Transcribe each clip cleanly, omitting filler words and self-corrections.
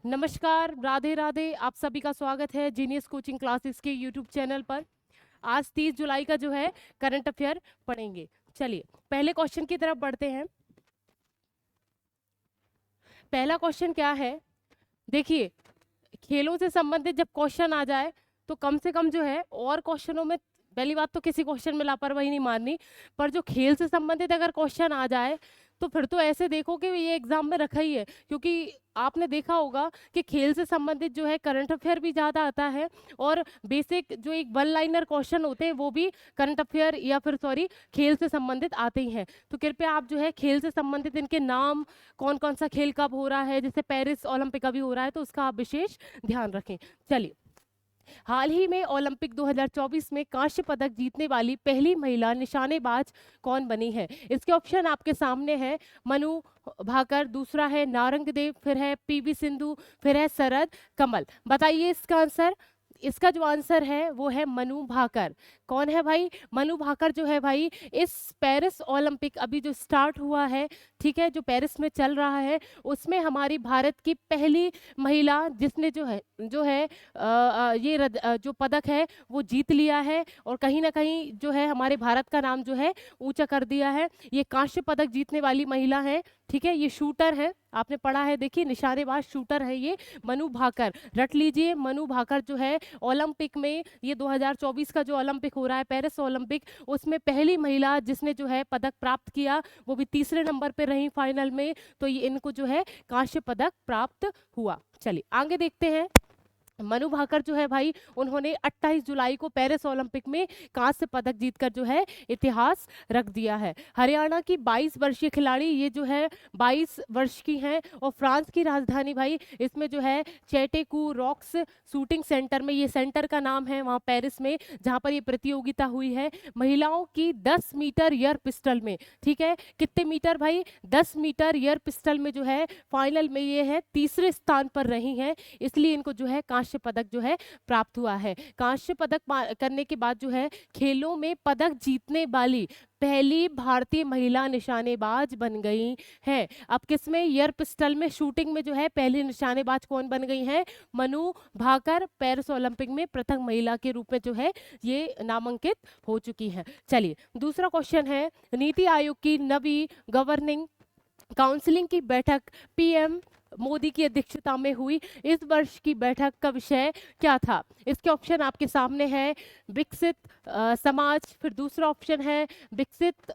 नमस्कार, राधे राधे। आप सभी का स्वागत है जीनियस कोचिंग क्लासेस के यूट्यूब चैनल पर। आज 30 जुलाई का जो है करंट अफेयर पढ़ेंगे। चलिए पहले क्वेश्चन की तरफ बढ़ते हैं। पहला क्वेश्चन क्या है, देखिए, खेलों से संबंधित जब क्वेश्चन आ जाए तो कम से कम जो है और क्वेश्चनों में, पहली बात तो किसी क्वेश्चन में लापरवाही नहीं मारनी, पर जो खेल से संबंधित अगर क्वेश्चन आ जाए तो फिर तो ऐसे देखो कि ये एग्जाम में रखा ही है, क्योंकि आपने देखा होगा कि खेल से संबंधित जो है करंट अफेयर भी ज़्यादा आता है और बेसिक जो एक वन लाइनर क्वेश्चन होते हैं वो भी करंट अफेयर या फिर सॉरी खेल से संबंधित आते ही हैं। तो कृपया आप जो है खेल से संबंधित इनके नाम, कौन कौन सा खेल कब हो रहा है, जैसे पेरिस ओलंपिक अभी हो रहा है तो उसका आप विशेष ध्यान रखें। चलिए, हाल ही में ओलंपिक 2024 में कांस्य पदक जीतने वाली पहली महिला निशानेबाज कौन बनी है? इसके ऑप्शन आपके सामने हैं। मनु भाकर, दूसरा है नारंग देव, फिर है पीवी सिंधु, फिर है शरद कमल। बताइए इसका आंसर। इसका जो आंसर है वो है मनु भाकर। कौन है भाई? मनु भाकर जो है भाई, इस पेरिस ओलंपिक अभी जो स्टार्ट हुआ है, ठीक है, जो पेरिस में चल रहा है, उसमें हमारी भारत की पहली महिला जिसने जो है जो पदक है वो जीत लिया है और कहीं ना कहीं जो है हमारे भारत का नाम जो है ऊंचा कर दिया है। ये कांस्य पदक जीतने वाली महिला है, ठीक है, ये शूटर है, आपने पढ़ा है, देखिए निशानेबाज शूटर है ये मनु भाकर, रट लीजिए। मनु भाकर जो है ओलंपिक में, ये 2024 का जो ओलंपिक हो रहा है पेरिस ओलंपिक, उसमें पहली महिला जिसने जो है पदक प्राप्त किया, वो भी तीसरे नंबर पे रही फाइनल में, तो ये इनको जो है कांस्य पदक प्राप्त हुआ। चलिए आगे देखते हैं। मनु भाकर जो है भाई, उन्होंने 28 जुलाई को पेरिस ओलंपिक में कांस्य पदक जीतकर जो है इतिहास रख दिया है। हरियाणा की 22 वर्षीय खिलाड़ी, ये जो है 22 वर्ष की हैं और फ्रांस की राजधानी भाई इसमें जो है चैटेकू रॉक्स शूटिंग सेंटर में, ये सेंटर का नाम है वहाँ पेरिस में, जहाँ पर ये प्रतियोगिता हुई है महिलाओं की 10 मीटर एयर पिस्टल में। ठीक है, कितने मीटर भाई? 10 मीटर एयर पिस्टल में जो है फाइनल में ये है तीसरे स्थान पर रही हैं, इसलिए इनको जो है कांस्य पदक जो है प्राप्त हुआ है। कांस्य पदक करने के बाद जो है खेलों में पदक जीतने वाली पहली भारतीय महिला निशानेबाज बन गई है। अब किसमें? एयर पिस्टल में, शूटिंग में जो है पहली निशानेबाज कौन बन गई है? मनु भाकर पेरिस ओलंपिक में प्रथम महिला के रूप में जो है ये नामांकित हो चुकी है। चलिए दूसरा क्वेश्चन है, नीति आयोग की नवी गवर्निंग काउंसिलिंग की बैठक पीएम मोदी की अध्यक्षता में हुई। इस वर्ष की बैठक का विषय क्या था? इसके ऑप्शन आपके सामने हैं। विकसित समाज, फिर दूसरा ऑप्शन है विकसित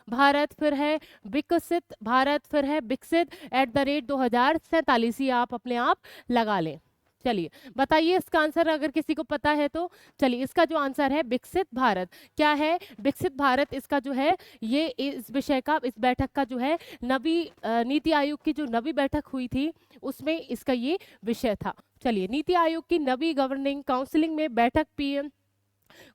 भारत, फिर है विकसित भारत, फिर है विकसित @2047। ये आप अपने आप लगा लें। चलिए बताइए इसका आंसर अगर किसी को पता है तो। चलिए इसका जो आंसर है विकसित भारत। क्या है? विकसित भारत इसका जो है, ये इस विषय का, इस बैठक का जो है नवी नीति आयोग की जो नवी बैठक हुई थी उसमें इसका ये विषय था। चलिए, नीति आयोग की नवी गवर्निंग काउंसिलिंग में बैठक पीएम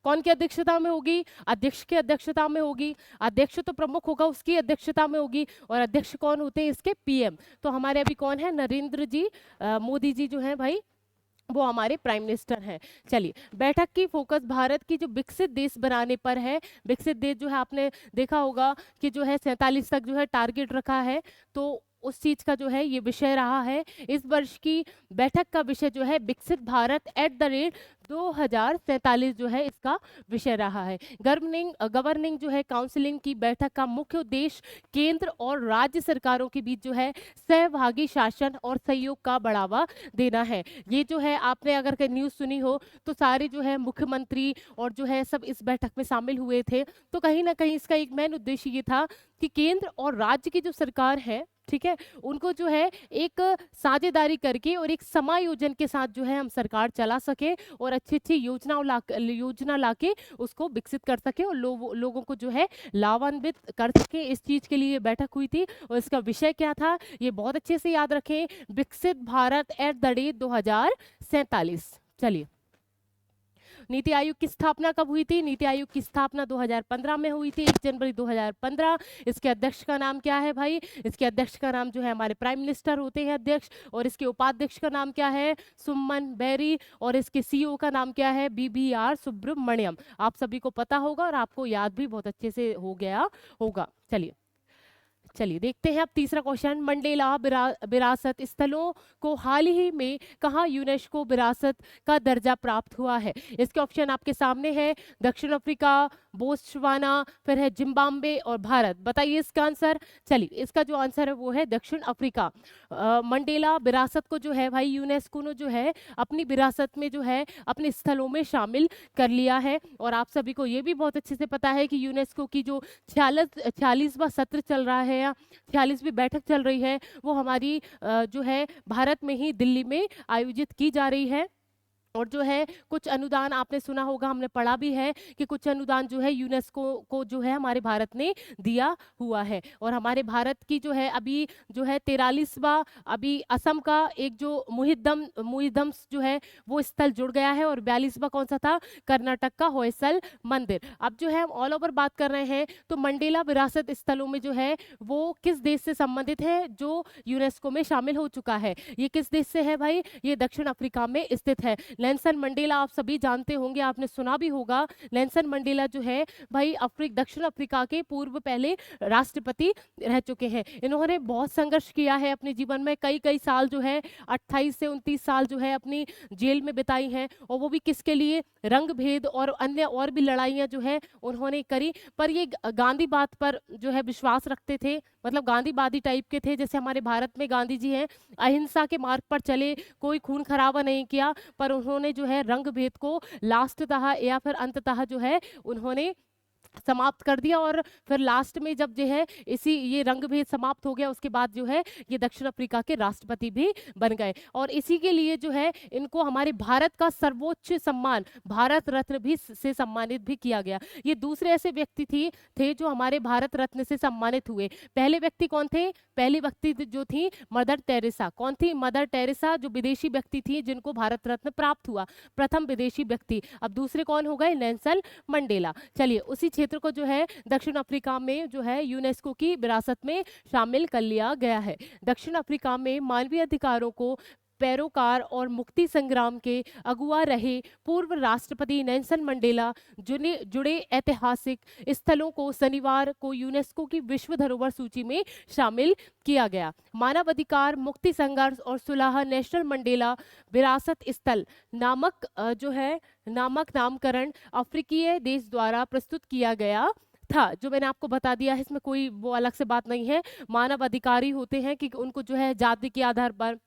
कौन की अध्यक्षता में होगी? अध्यक्ष की अध्यक्षता में होगी। अध्यक्ष तो प्रमुख होगा, उसकी अध्यक्षता में होगी, और अध्यक्ष कौन होते हैं इसके? पीएम। तो हमारे अभी कौन है? नरेंद्र जी मोदी जी जो है भाई, वो हमारे प्राइम मिनिस्टर हैं। चलिए, बैठक की फोकस भारत की जो विकसित देश बनाने पर है। विकसित देश जो है आपने देखा होगा कि जो है 47 तक जो है टारगेट रखा है, तो उस चीज का जो है ये विषय रहा है। इस वर्ष की बैठक का विषय जो है विकसित भारत @2047 जो है इसका विषय रहा है। गवर्निंग जो है काउंसिलिंग की बैठक का मुख्य उद्देश्य केंद्र और राज्य सरकारों के बीच जो है सहभागी शासन और सहयोग का बढ़ावा देना है। ये जो है आपने अगर न्यूज़ सुनी हो तो सारे जो है मुख्यमंत्री और जो है सब इस बैठक में शामिल हुए थे। तो कहीं ना कहीं इसका एक मेन उद्देश्य ये था कि केंद्र और राज्य की जो सरकार है, ठीक है, उनको जो है एक साझेदारी करके और एक समायोजन के साथ जो है हम सरकार चला सके और अच्छी अच्छी योजना लाके उसको विकसित कर सके और लोगों को जो है लाभान्वित कर सके। इस चीज के लिए बैठक हुई थी और इसका विषय क्या था ये बहुत अच्छे से याद रखें, विकसित भारत @2047। चलिए, नीति आयोग की स्थापना कब हुई थी? नीति आयोग की स्थापना 2015 में हुई थी, 1 जनवरी 2015। इसके अध्यक्ष का नाम क्या है भाई? इसके अध्यक्ष का नाम जो है हमारे प्राइम मिनिस्टर होते हैं अध्यक्ष, और इसके उपाध्यक्ष का नाम क्या है? सुमन बेरी, और इसके सीईओ का नाम क्या है? BBR सुब्रमण्यम। आप सभी को पता होगा और आपको याद भी बहुत अच्छे से हो गया होगा। चलिए चलिए देखते हैं अब तीसरा क्वेश्चन। मंडेला विरासत स्थलों को हाल ही में कहाँ यूनेस्को विरासत का दर्जा प्राप्त हुआ है? इसके ऑप्शन आपके सामने है, दक्षिण अफ्रीका, बोत्सवाना, फिर है जिम्बाब्वे और भारत। बताइए इसका आंसर। चलिए इसका जो आंसर है वो है दक्षिण अफ्रीका। मंडेला विरासत को जो है भाई यूनेस्को ने जो है अपनी विरासत में जो है अपने स्थलों में शामिल कर लिया है। और आप सभी को ये भी बहुत अच्छे से पता है कि यूनेस्को की जो 46वां सत्र चल रहा है या 46वीं बैठक चल रही है, वो हमारी जो है भारत में ही दिल्ली में आयोजित की जा रही है। और जो है कुछ अनुदान आपने सुना होगा, हमने पढ़ा भी है कि कुछ अनुदान जो है यूनेस्को को जो है हमारे भारत ने दिया हुआ है। और हमारे भारत की जो है अभी जो है 43वां अभी असम का एक जो मुहिद्दम जो है वो स्थल जुड़ गया है। और 42वां कौन सा था? कर्नाटक का होयसल मंदिर। अब जो है हम ऑल ओवर बात कर रहे हैं तो मंडेला विरासत स्थलों में जो है वो किस देश से संबंधित है जो यूनेस्को में शामिल हो चुका है? ये किस देश से है भाई? ये दक्षिण अफ्रीका में स्थित है। नेल्सन मंडेला आप सभी जानते होंगे, आपने सुना भी होगा। नेल्सन मंडेला जो है भाई दक्षिण अफ्रीका के पूर्व पहले राष्ट्रपति रह चुके हैं। इन्होंने बहुत संघर्ष किया है अपने जीवन में, कई कई साल जो है 28 से 29 साल जो है अपनी जेल में बिताई हैं। और वो भी किसके लिए? रंग भेद और अन्य और भी लड़ाइयां जो है उन्होंने करी। पर ये गांधीवाद पर जो है विश्वास रखते थे, मतलब गांधीवादी टाइप के थे। जैसे हमारे भारत में गांधी जी हैं, अहिंसा के मार्ग पर चले, कोई खून खराबा नहीं किया, पर उन्होंने जो है रंग भेद को लास्टतः या फिर अंततः जो है उन्होंने समाप्त कर दिया। और फिर लास्ट में जब जो है इसी ये रंग भेद समाप्त हो गया, उसके बाद जो है ये दक्षिण अफ्रीका के राष्ट्रपति भी बन गए। और इसी के लिए जो है इनको हमारे भारत का सर्वोच्च सम्मान भारत रत्न भी से सम्मानित भी किया गया। ये दूसरे ऐसे व्यक्ति थे जो हमारे भारत रत्न से सम्मानित हुए। पहले व्यक्ति कौन थे? पहली व्यक्ति जो थी मदर टेरेसा। कौन थी? मदर टेरेसा, जो विदेशी व्यक्ति थी जिनको भारत रत्न प्राप्त हुआ, प्रथम विदेशी व्यक्ति। अब दूसरे कौन हो गए? Nelson Mandela. चलिए उसी क्षेत्र को जो है दक्षिण अफ्रीका में जो है यूनेस्को की विरासत में शामिल कर लिया गया है। दक्षिण अफ्रीका में मानवीय अधिकारों को पैरोकार और मुक्ति संग्राम के अगुआ रहे पूर्व राष्ट्रपति नेल्सन मंडेला जुड़े ऐतिहासिक स्थलों को शनिवार को यूनेस्को की विश्व धरोहर सूची में शामिल किया गया। मानवाधिकार, मुक्ति संघर्ष और सुलह नेशनल मंडेला विरासत स्थल नामक जो है नामकरण अफ्रीकीय देश द्वारा प्रस्तुत किया गया था। जो मैंने आपको बता दिया है, इसमें कोई वो अलग से बात नहीं है। मानव अधिकारी होते हैं कि उनको जो है जाति के आधार पर,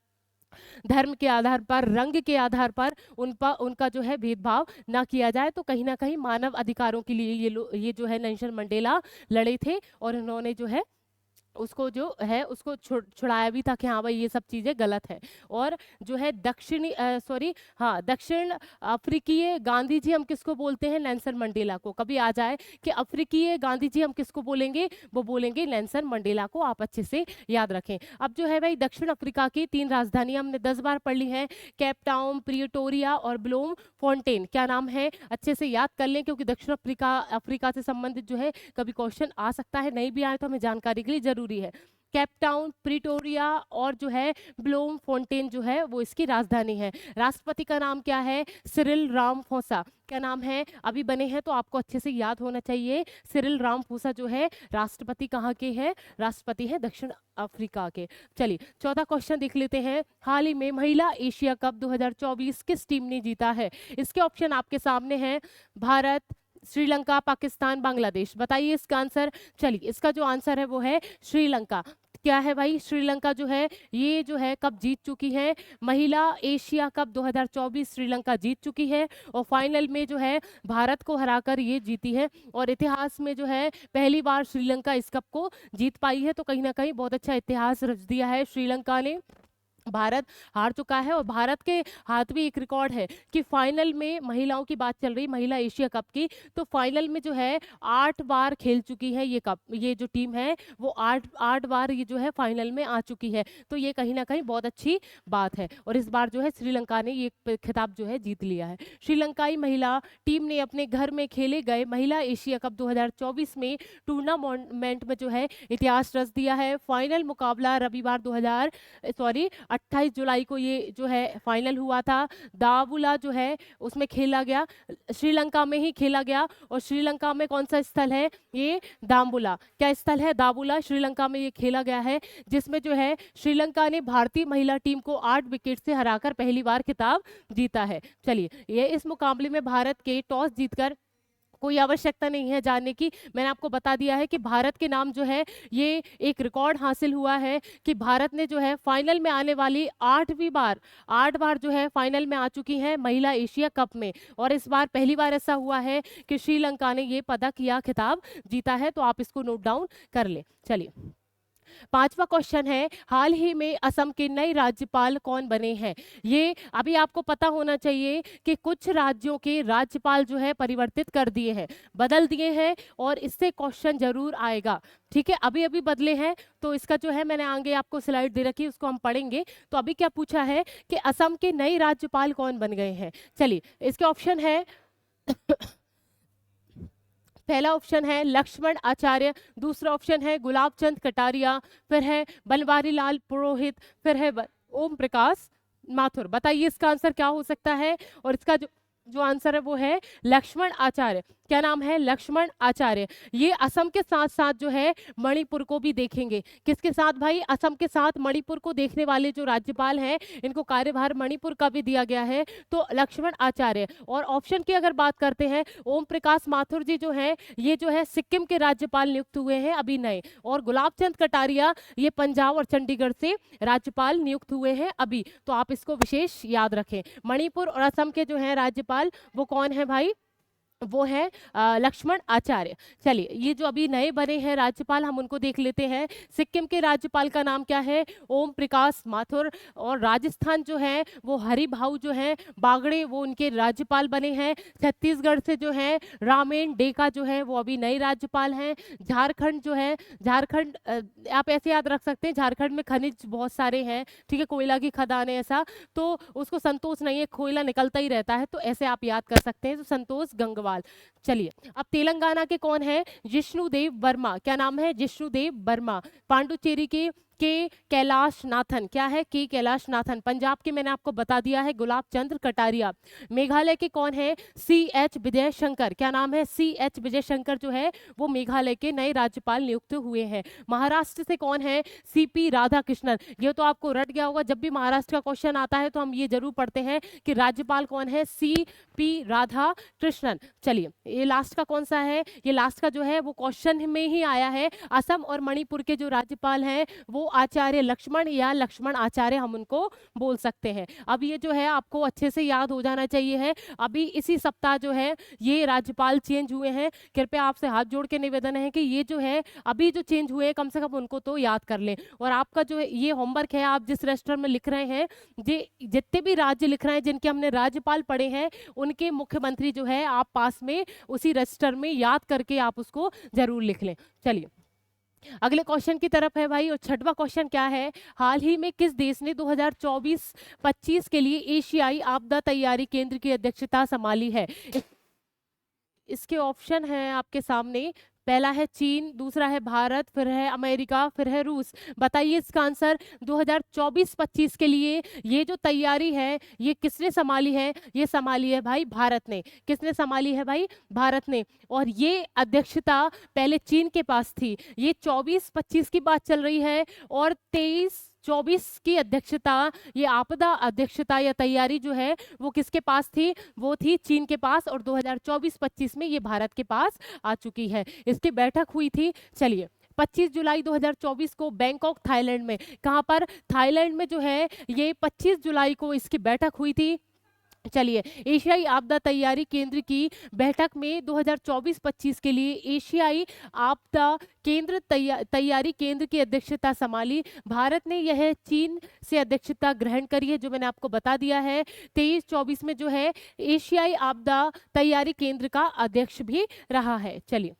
धर्म के आधार पर, रंग के आधार पर उनका जो है भेदभाव ना किया जाए। तो कहीं ना कहीं मानव अधिकारों के लिए ये जो है नेल्सन मंडेला लड़े थे। और उन्होंने जो है उसको जो है उसको छुड़ाया भी था कि हाँ भाई ये सब चीजें गलत है। और जो है दक्षिण अफ्रीकीय गांधी जी हम किसको बोलते हैं? नेल्सन मंडेला को। कभी आ जाए कि अफ्रीकीय गांधी जी हम किसको बोलेंगे? वो बोलेंगे नेल्सन मंडेला को। आप अच्छे से याद रखें। अब जो है भाई दक्षिण अफ्रीका की 3 राजधानियां हमने 10 बार पढ़ ली हैं, केप टाउन, प्रिटोरिया और ब्लोम फोंटेन। क्या नाम है? अच्छे से याद कर लें, क्योंकि दक्षिण अफ्रीका से संबंधित जो है कभी क्वेश्चन आ सकता है। नहीं भी आए तो हमें जानकारी के लिए जरूरी है। केप टाउन, प्रिटोरिया और जो है ब्लोम फोंटेन जो है वो इसकी राजधानी है। राष्ट्रपति का नाम क्या है? Cyril Ramaphosa. क्या नाम है? अभी बने हैं तो आपको अच्छे से याद होना चाहिए। सिरिल रामाफोसा जो है राष्ट्रपति कहाँ के हैं? राष्ट्रपति है दक्षिण अफ्रीका के। चलिए चौथा क्वेश्चन देख लेते हैं। हाल ही में महिला एशिया कप 2024 किस टीम ने जीता है? इसके ऑप्शन आपके सामने हैं, भारत, श्रीलंका, पाकिस्तान, बांग्लादेश। बताइए इसका आंसर। चलिए इसका जो आंसर है वो है श्रीलंका। क्या है भाई? श्रीलंका जो है ये जो है कप जीत चुकी है। महिला एशिया कप 2024 श्रीलंका जीत चुकी है। और फाइनल में जो है भारत को हराकर ये जीती है। और इतिहास में जो है पहली बार श्रीलंका इस कप को जीत पाई है। तो कहीं ना कहीं बहुत अच्छा इतिहास रच दिया है श्रीलंका ने। भारत हार चुका है। और भारत के हाथ में एक रिकॉर्ड है कि फाइनल में, महिलाओं की बात चल रही, महिला एशिया कप की, तो फाइनल में जो है 8 बार खेल चुकी है ये कप। ये जो टीम है वो 8 बार ये जो है फाइनल में आ चुकी है। तो ये कहीं ना कहीं बहुत अच्छी बात है। और इस बार जो है श्रीलंका ने ये खिताब जो है जीत लिया है। श्रीलंकाई महिला टीम ने अपने घर में खेले गए महिला एशिया कप 2024 में टूर्नामेंट में जो है इतिहास रच दिया है। फाइनल मुकाबला रविवार 28 जुलाई को ये जो है फाइनल हुआ था। दावुला जो है उसमें खेला गया, श्रीलंका में ही खेला गया। और श्रीलंका में कौन सा स्थल है? ये दाम्बुला। क्या स्थल है? दाबुला, श्रीलंका में ये खेला गया है, जिसमें जो है श्रीलंका ने भारतीय महिला टीम को 8 विकेट से हराकर पहली बार खिताब जीता है। चलिए, ये इस मुकाबले में भारत के टॉस जीतकर, कोई आवश्यकता नहीं है जानने की, मैंने आपको बता दिया है कि भारत के नाम जो है ये एक रिकॉर्ड हासिल हुआ है कि भारत ने जो है फाइनल में आने वाली 8 बार जो है फाइनल में आ चुकी है महिला एशिया कप में। और इस बार पहली बार ऐसा हुआ है कि श्रीलंका ने ये पदक या खिताब जीता है। तो आप इसको नोट डाउन कर ले। चलिए, 5वां क्वेश्चन है, हाल ही में असम के नए राज्यपाल कौन बने हैं? ये अभी आपको पता होना चाहिए कि कुछ राज्यों के राज्यपाल जो है परिवर्तित कर दिए हैं, बदल दिए हैं, और इससे क्वेश्चन जरूर आएगा। ठीक है, अभी अभी बदले हैं, तो इसका जो है मैंने आगे आपको स्लाइड दे रखी है, उसको हम पढ़ेंगे। तो अभी क्या पूछा है कि असम के नए राज्यपाल कौन बन गए हैं? चलिए, इसके ऑप्शन है पहला ऑप्शन है लक्ष्मण आचार्य, दूसरा ऑप्शन है गुलाब चंद कटारिया, फिर है बनवारी लाल पुरोहित, फिर है ओम प्रकाश माथुर। बताइए इसका आंसर क्या हो सकता है? और इसका जो आंसर है वो है लक्ष्मण आचार्य। क्या नाम है? लक्ष्मण आचार्य। ये असम के साथ साथ जो है मणिपुर को भी देखेंगे। किसके साथ भाई? असम के साथ मणिपुर को देखने वाले जो राज्यपाल हैं, इनको कार्यभार मणिपुर का भी दिया गया है। तो लक्ष्मण आचार्य। और ऑप्शन की अगर बात करते हैं, ओम प्रकाश माथुर जी जो है, ये जो है सिक्किम के राज्यपाल नियुक्त हुए हैं अभी नए। और गुलाब चंद कटारिया ये पंजाब और चंडीगढ़ से राज्यपाल नियुक्त हुए हैं अभी। तो आप इसको विशेष याद रखें। मणिपुर और असम के जो है राज्यपाल वो कौन है भाई? वो है लक्ष्मण आचार्य। चलिए, ये जो अभी नए बने हैं राज्यपाल, हम उनको देख लेते हैं। सिक्किम के राज्यपाल का नाम क्या है? ओम प्रकाश माथुर। और राजस्थान जो है वो हरिभाऊ जो है बागड़े, वो उनके राज्यपाल बने हैं। छत्तीसगढ़ से जो है रामेन डेका जो है वो अभी नए राज्यपाल हैं। झारखंड जो है, झारखंड आप ऐसे याद रख सकते हैं, झारखंड में खनिज बहुत सारे हैं, ठीक है, कोयला की खदान है ऐसा, तो उसको संतोष नहीं है, कोयला निकलता ही रहता है, तो ऐसे आप याद कर सकते हैं। तो संतोष गंगवार। चलिए, अब तेलंगाना के कौन है? जिष्णुदेव वर्मा। क्या नाम है? जिष्णुदेव वर्मा। पांडुचेरी के कैलाश नाथन। क्या है? के कैलाश नाथन। पंजाब के मैंने आपको बता दिया है गुलाब चंद्र कटारिया। मेघालय के कौन है? CH विजय शंकर। क्या नाम है? CH विजय शंकर जो है वो मेघालय के नए राज्यपाल नियुक्त हुए हैं। महाराष्ट्र से कौन है? CP राधाकृष्णन। ये तो आपको रट गया होगा, जब भी महाराष्ट्र का क्वेश्चन आता है तो हम ये जरूर पढ़ते हैं कि राज्यपाल कौन है? CP राधाकृष्णन। चलिए, ये लास्ट का कौन सा है? ये लास्ट का जो है वो क्वेश्चन में ही आया है। असम और मणिपुर के जो राज्यपाल हैं वो आचार्य लक्ष्मण या लक्ष्मण आचार्य हम उनको बोल सकते हैं। अब ये जो है आपको अच्छे से याद हो जाना चाहिए है। अभी इसी सप्ताह जो है ये राज्यपाल चेंज हुए हैं। कृपया आपसे हाथ जोड़ के निवेदन है कि ये जो है अभी जो चेंज हुए कम से कम उनको तो याद कर लें। और आपका जो है ये होमवर्क है, आप जिस रजिस्टर में लिख रहे हैं, जितने भी राज्य लिख रहे हैं जिनके हमने राज्यपाल पढ़े हैं, उनके मुख्यमंत्री जो है आप पास में उसी रजिस्टर में याद करके आप उसको जरूर लिख लें। चलिए, अगले क्वेश्चन की तरफ है भाई। और 6वां क्वेश्चन क्या है? हाल ही में किस देश ने 2024-25 के लिए एशियाई आपदा तैयारी केंद्र की अध्यक्षता संभाली है? इसके ऑप्शन हैं आपके सामने। पहला है चीन, दूसरा है भारत, फिर है अमेरिका, फिर है रूस। बताइए इसका आंसर। 2024-25 के लिए ये जो तैयारी है ये किसने संभाली है? ये संभाली है भाई भारत ने। किसने संभाली है भाई? भारत ने। और ये अध्यक्षता पहले चीन के पास थी। ये 24-25 की बात चल रही है, और 23-24 की अध्यक्षता, ये आपदा अध्यक्षता या तैयारी जो है वो किसके पास थी? वो थी चीन के पास। और 2024-25 में ये भारत के पास आ चुकी है। इसकी बैठक हुई थी, चलिए, 25 जुलाई 2024 को बैंकॉक थाईलैंड में। कहां पर? थाईलैंड में जो है ये 25 जुलाई को इसकी बैठक हुई थी। चलिए, एशियाई आपदा तैयारी केंद्र की बैठक में 2024-25 के लिए एशियाई आपदा केंद्र तैयारी केंद्र की अध्यक्षता संभाली भारत ने। यह चीन से अध्यक्षता ग्रहण करी है, जो मैंने आपको बता दिया है। 23-24 में जो है एशियाई आपदा तैयारी केंद्र का अध्यक्ष भी रहा है। चलिए,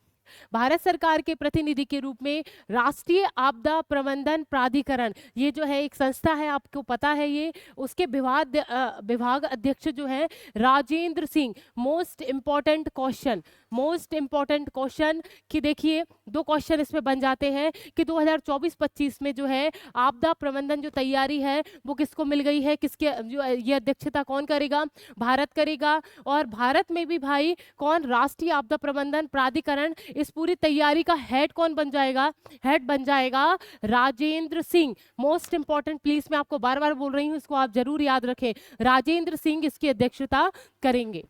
भारत सरकार के प्रतिनिधि के रूप में राष्ट्रीय आपदा प्रबंधन प्राधिकरण, ये जो है एक संस्था है, आपको पता है ये, उसके विभाग अध्यक्ष जो है Rajendra Singh. Most important question, most important question कि देखिए 2 क्वेश्चन इसमें बन जाते हैं कि 2024-25 में जो है आपदा प्रबंधन जो तैयारी है वो किसको मिल गई है, किसके जो ये अध्यक्षता कौन करेगा, भारत करेगा। और भारत में भी भाई कौन, राष्ट्रीय आपदा प्रबंधन प्राधिकरण, इस पूरी तैयारी का हेड कौन बन जाएगा, हेड बन जाएगा Rajendra Singh. Most important please, मैं आपको बार बार बोल रही हूँ, इसको आप जरूर याद रखें, राजेंद्र सिंह इसकी अध्यक्षता करेंगे।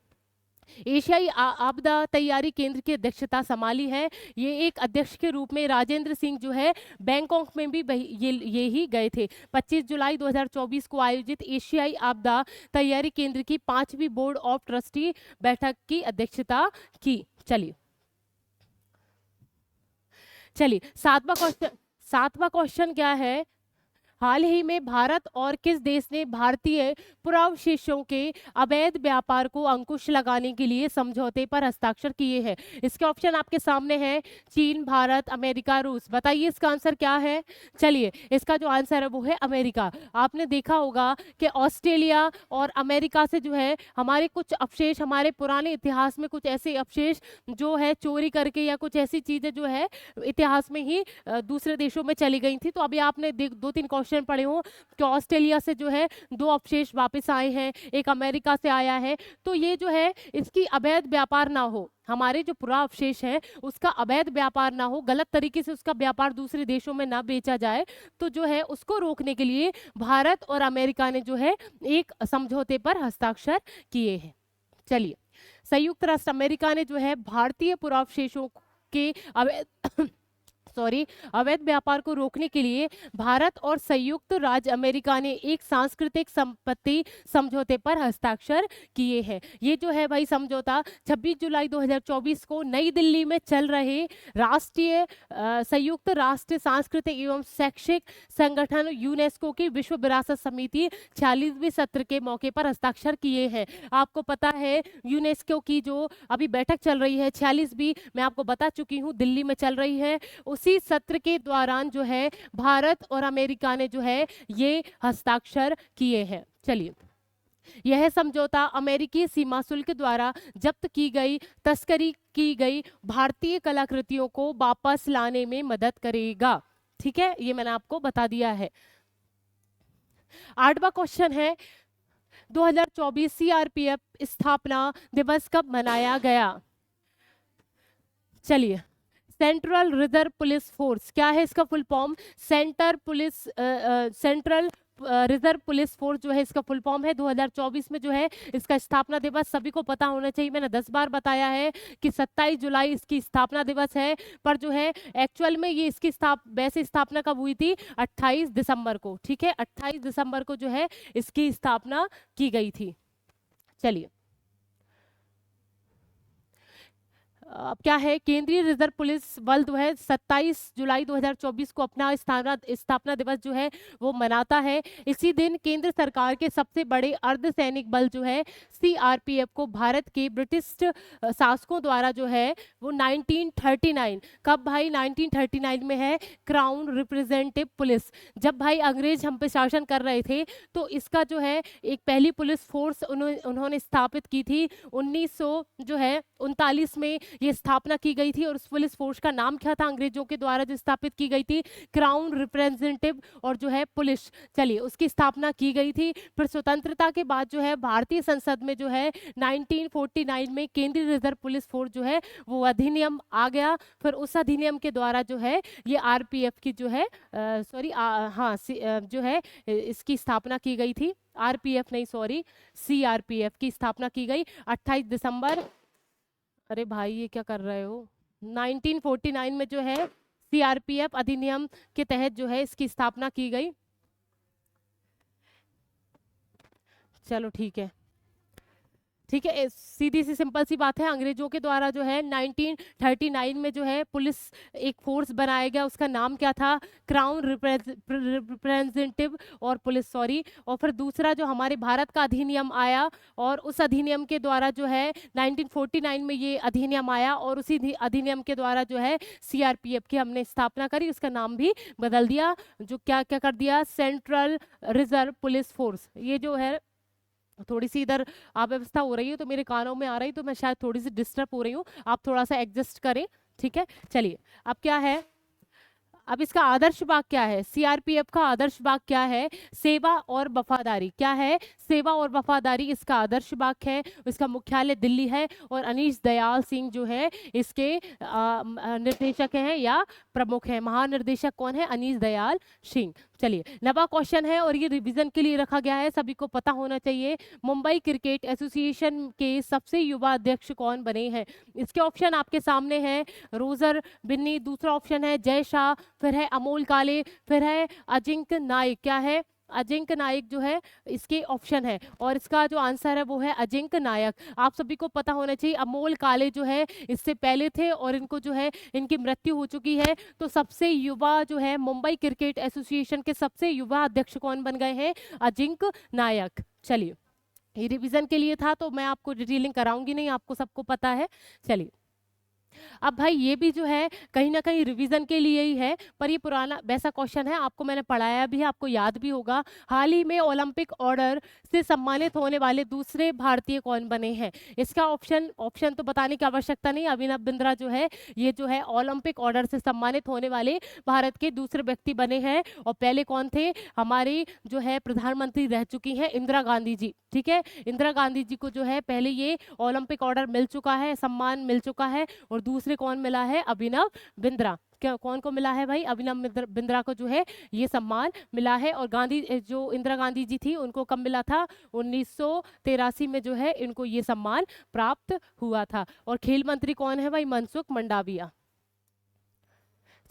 एशियाई आपदा तैयारी केंद्र की अध्यक्षता संभाली है, ये एक अध्यक्ष के रूप में राजेंद्र सिंह जो है बैंकॉक में भी ये ही गए थे। 25 जुलाई 2024 को आयोजित एशियाई आपदा तैयारी केंद्र की 5वीं बोर्ड ऑफ ट्रस्टी बैठक की अध्यक्षता की। चलिए 7वां क्वेश्चन क्या है, हाल ही में भारत और किस देश ने भारतीय पुरावशेषों के अवैध व्यापार को अंकुश लगाने के लिए समझौते पर हस्ताक्षर किए हैं? इसके ऑप्शन आपके सामने हैं, चीन, भारत, अमेरिका, रूस। बताइए इसका आंसर क्या है। चलिए इसका जो आंसर है वो है अमेरिका। आपने देखा होगा कि ऑस्ट्रेलिया और अमेरिका से जो है हमारे कुछ अवशेष, हमारे पुराने इतिहास में कुछ ऐसे अवशेष जो है चोरी करके या कुछ ऐसी चीजें जो है इतिहास में ही दूसरे देशों में चली गई थी। तो अभी आपने 2-3 क्वेश्चन पढ़े हो कि ऑस्ट्रेलिया से जो है 2 अवशेष वापस आए हैं, एक अमेरिका से आया है। तो ये जो है इसकी अवैध व्यापार ना हो, हमारे जो पुरा अवशेष है उसका अवैध व्यापार ना हो, गलत तरीके से उसका व्यापार दूसरे देशों में ना बेचा जाए, तो जो है उसको रोकने के लिए भारत और अमेरिका ने जो है एक समझौते पर हस्ताक्षर किए हैं। चलिए संयुक्त राष्ट्र अमेरिका ने जो है भारतीय पुरावशेषों के अवैध व्यापार को रोकने के लिए भारत और संयुक्त राज्य अमेरिका ने एक सांस्कृतिक संपत्ति समझौते पर हस्ताक्षर किए हैं। ये जो है भाई समझौता 26 जुलाई 2024 को नई दिल्ली में चल रहे राष्ट्रीय संयुक्त राष्ट्र सांस्कृतिक एवं शैक्षिक संगठन यूनेस्को की विश्व विरासत समिति 46वें सत्र के मौके पर हस्ताक्षर किए हैं। आपको पता है यूनेस्को की जो अभी बैठक चल रही है 46वीं, मैं आपको बता चुकी हूँ दिल्ली में चल रही है। उसी सत्र के दौरान जो है भारत और अमेरिका ने जो है ये हस्ताक्षर किए हैं। चलिए यह समझौता अमेरिकी सीमा शुल्क द्वारा जब्त की गई, तस्करी की गई भारतीय कलाकृतियों को वापस लाने में मदद करेगा। ठीक है, ये मैंने आपको बता दिया है। 8वां क्वेश्चन है 2024 सीआरपीएफ स्थापना दिवस कब मनाया गया? चलिए सेंट्रल रिजर्व पुलिस फोर्स, क्या है इसका full form? Central reserve police force जो है इसका फुल फॉर्म है। 2024 में जो है इसका स्थापना दिवस सभी को पता होना चाहिए। मैंने 10 बार बताया है कि 27 जुलाई इसकी स्थापना दिवस है, पर जो है एक्चुअल में ये इसकी वैसे स्थापना कब हुई थी? 28 दिसंबर को। ठीक है, 28 दिसंबर को जो है इसकी स्थापना की गई थी। चलिए अब क्या है, केंद्रीय रिजर्व पुलिस बल जो है 27 जुलाई 2024 को अपना स्थापना दिवस जो है वो मनाता है। इसी दिन केंद्र सरकार के सबसे बड़े अर्धसैनिक बल जो है सीआरपीएफ को भारत के ब्रिटिश शासकों द्वारा जो है वो 1939, कब भाई? 1939 में है क्राउन रिप्रेजेंटेटिव पुलिस। जब भाई अंग्रेज हम पे शासन कर रहे थे तो इसका जो है एक पहली पुलिस फोर्स उन्होंने स्थापित की थी। 1939 में ये स्थापना की गई थी और उस पुलिस फोर्स का नाम क्या था अंग्रेजों के द्वारा जो स्थापित की गई थी? क्राउन रिप्रेजेंटेटिव और जो है पुलिस। चलिए उसकी स्थापना की गई थी। फिर स्वतंत्रता के बाद जो है भारतीय संसद में जो है 1949 में केंद्रीय रिजर्व पुलिस फोर्स जो है वो अधिनियम आ गया। फिर उस अधिनियम के द्वारा जो है ये आरपीएफ की जो है जो है इसकी स्थापना की गई थी। आरपीएफ नहीं, सॉरी, सीआरपीएफ की स्थापना की गई 28 दिसंबर। अरे भाई ये क्या कर रहे हो? 1949 में जो है सीआरपीएफ अधिनियम के तहत जो है इसकी स्थापना की गई। चलो ठीक है, ठीक है, सीधी सी सिंपल सी बात है। अंग्रेजों के द्वारा जो है 1939 में जो है पुलिस एक फोर्स बनाया गया, उसका नाम क्या था? क्राउन रिप्रेजेंटेटिव और पुलिस, सॉरी। और फिर दूसरा जो हमारे भारत का अधिनियम आया और उस अधिनियम के द्वारा जो है 1949 में ये अधिनियम आया और उसी अधिनियम के द्वारा जो है सीआरपीएफ की हमने स्थापना करी, उसका नाम भी बदल दिया, जो क्या क्या कर दिया? Central reserve police force. ये जो है थोड़ी सी इधर अव्यवस्था हो रही है तो मेरे कानों में आ रही, तो मैं शायद थोड़ी सी डिस्टर्ब हो रही हूँ, आप थोड़ा सा एडजस्ट करें, ठीक है। चलिए, अब क्या है, अब इसका आदर्श वाक्य क्या है, सीआरपीएफ का आदर्श वाक्य क्या है, सेवा और वफादारी, क्या है, सेवा और वफादारी इसका आदर्श वाक्य है। इसका मुख्यालय दिल्ली है और अनीश दयाल सिंह जो है इसके निर्देशक हैं या प्रमुख हैं। महानिर्देशक कौन है, अनीश दयाल सिंह। चलिए, नवा क्वेश्चन है और ये रिवीजन के लिए रखा गया है, सभी को पता होना चाहिए। मुंबई क्रिकेट एसोसिएशन के सबसे युवा अध्यक्ष कौन बने हैं। इसके ऑप्शन आपके सामने हैं, रोजर बिन्नी, दूसरा ऑप्शन है जय शाह, फिर है अमोल काले, फिर है अजिंक्य नाइक, क्या है, अजिंक्य नायक जो है इसके ऑप्शन है, और इसका जो आंसर है वो है अजिंक्य नायक। आप सभी को पता होना चाहिए, अमोल काले जो है इससे पहले थे और इनको जो है इनकी मृत्यु हो चुकी है। तो सबसे युवा जो है मुंबई क्रिकेट एसोसिएशन के सबसे युवा अध्यक्ष कौन बन गए हैं, अजिंक्य नायक। चलिए, ये रिवीजन के लिए था तो मैं आपको डिटेलिंग कराऊंगी नहीं, आपको सबको पता है। चलिए, अब भाई ये भी जो है कहीं ना कहीं रिवीजन के लिए ही है, पर ये पुराना वैसा क्वेश्चन है, आपको मैंने पढ़ाया भी है, आपको याद भी होगा। हाल ही में ओलंपिक ऑर्डर से सम्मानित होने वाले दूसरे भारतीय कौन बने हैं। इसका ऑप्शन तो बताने की आवश्यकता नहीं, अभिनव बिंद्रा जो है ये जो है ओलंपिक ऑर्डर से सम्मानित होने वाले भारत के दूसरे व्यक्ति बने हैं। और पहले कौन थे, हमारी जो है प्रधानमंत्री रह चुकी हैं इंदिरा गांधी जी, ठीक है। इंदिरा गांधी जी को जो है पहले ये ओलंपिक ऑर्डर मिल चुका है, सम्मान मिल चुका है। और दूसरे कौन मिला है, अभिनव बिंद्रा। क्या कौन को मिला है भाई, अभिनव बिंद्रा को जो है ये सम्मान मिला है। और गांधी जो इंदिरा गांधी जी थी उनको कब मिला था, 1983 में जो है इनको ये सम्मान प्राप्त हुआ था। और खेल मंत्री कौन है भाई, मनसुख मंडाविया।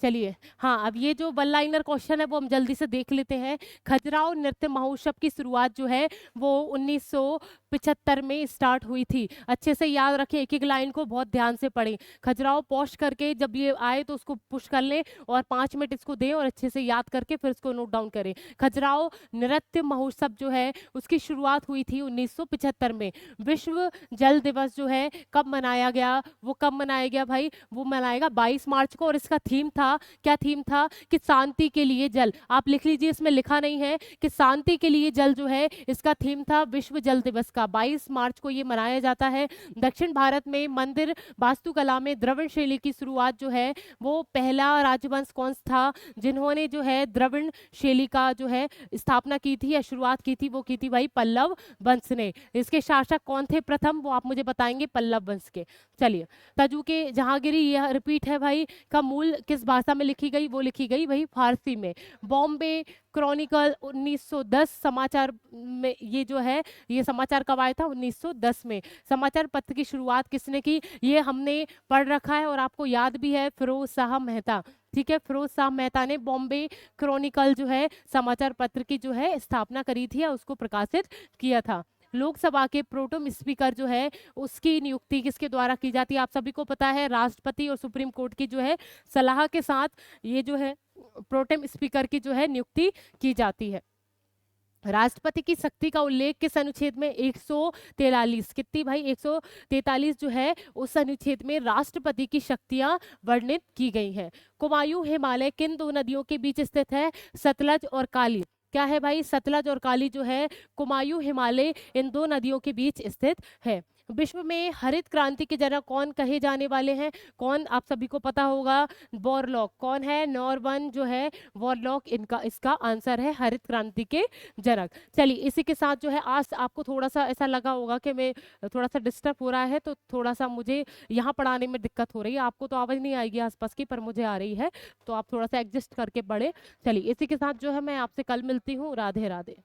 चलिए, हाँ, अब ये जो वन लाइनर क्वेश्चन है वो हम जल्दी से देख लेते हैं। खजुराहो नृत्य महोत्सव की शुरुआत जो है वो 1975 में स्टार्ट हुई थी। अच्छे से याद रखें, एक एक लाइन को बहुत ध्यान से पढ़ें। खजुराहो पॉज करके जब ये आए तो उसको पुश कर लें और 5 मिनट इसको दें और अच्छे से याद करके फिर इसको नोट डाउन करें। खजुराहो नृत्य महोत्सव जो है उसकी शुरुआत हुई थी 1975 में। विश्व जल दिवस जो है कब मनाया गया, वो कब मनाया गया भाई, वो मनाएगा 22 मार्च को। और इसका थीम था, क्या थीम था, कि शांति के लिए जल। आप लिख लीजिए, इसमें लिखा नहीं है कि शांति के लिए जल जो है इसका थीम था विश्व जल दिवस का। 22 मार्च को ये मनाया जाता है। दक्षिण भारत में मंदिर वास्तुकला में द्रविड़ शैली की शुरुआत जो है वो पहला राजवंश कौन था जिन्होंने जो है द्रविड़ शैली का जो है स्थापना की थी या शुरुआत की थी, वो की थी भाई पल्लव वंश ने। इसके शासक कौन थे प्रथम, वो आप मुझे बताएंगे, पल्लव वंश के। चलिए, तजु के जहांगीरी, यह रिपीट है भाई, का मूल किस भाषा में लिखी गई, वो लिखी गई भाई फारसी में। बॉम्बे क्रॉनिकल 1910 समाचार में ये जो है ये समाचार कब आया था, 1910 में। समाचार पत्र की शुरुआत किसने की, ये हमने पढ़ रखा है और आपको याद भी है, फिरोज शाह मेहता, ठीक है। फिरोज शाह मेहता ने बॉम्बे क्रॉनिकल जो है समाचार पत्र की जो है स्थापना करी थी या उसको प्रकाशित किया था। लोकसभा के प्रोटेम स्पीकर जो है उसकी नियुक्ति किसके द्वारा की जाती है, आप सभी को पता है, राष्ट्रपति और सुप्रीम कोर्ट की जो है सलाह के साथ ये जो है प्रोटेम स्पीकर की जो है नियुक्ति की जाती है। राष्ट्रपति की शक्ति का उल्लेख किस अनुच्छेद में, 143, कितनी भाई, 143 जो है उस अनुच्छेद में राष्ट्रपति की शक्तियां वर्णित की गई हैं। कुमायूं हिमालय किन दो नदियों के बीच स्थित है, सतलज और काली, क्या है भाई, सतलज और काली जो है कुमायूं हिमालय इन दो नदियों के बीच स्थित है। विश्व में हरित क्रांति के जनक कौन कहे जाने वाले हैं, कौन, आप सभी को पता होगा, बोरलॉग। कौन है, नॉर्मन जो है बोरलॉग, इनका इसका आंसर है हरित क्रांति के जनक। चलिए, इसी के साथ जो है आज आपको थोड़ा सा ऐसा लगा होगा कि मैं थोड़ा सा डिस्टर्ब हो रहा है, तो थोड़ा सा मुझे यहाँ पढ़ाने में दिक्कत हो रही है। आपको तो आवाज़ नहीं आएगी आसपास की, पर मुझे आ रही है, तो आप थोड़ा सा एडजस्ट करके पढ़े। चलिए, इसी के साथ जो है मैं आपसे कल मिलती हूँ। राधे राधे।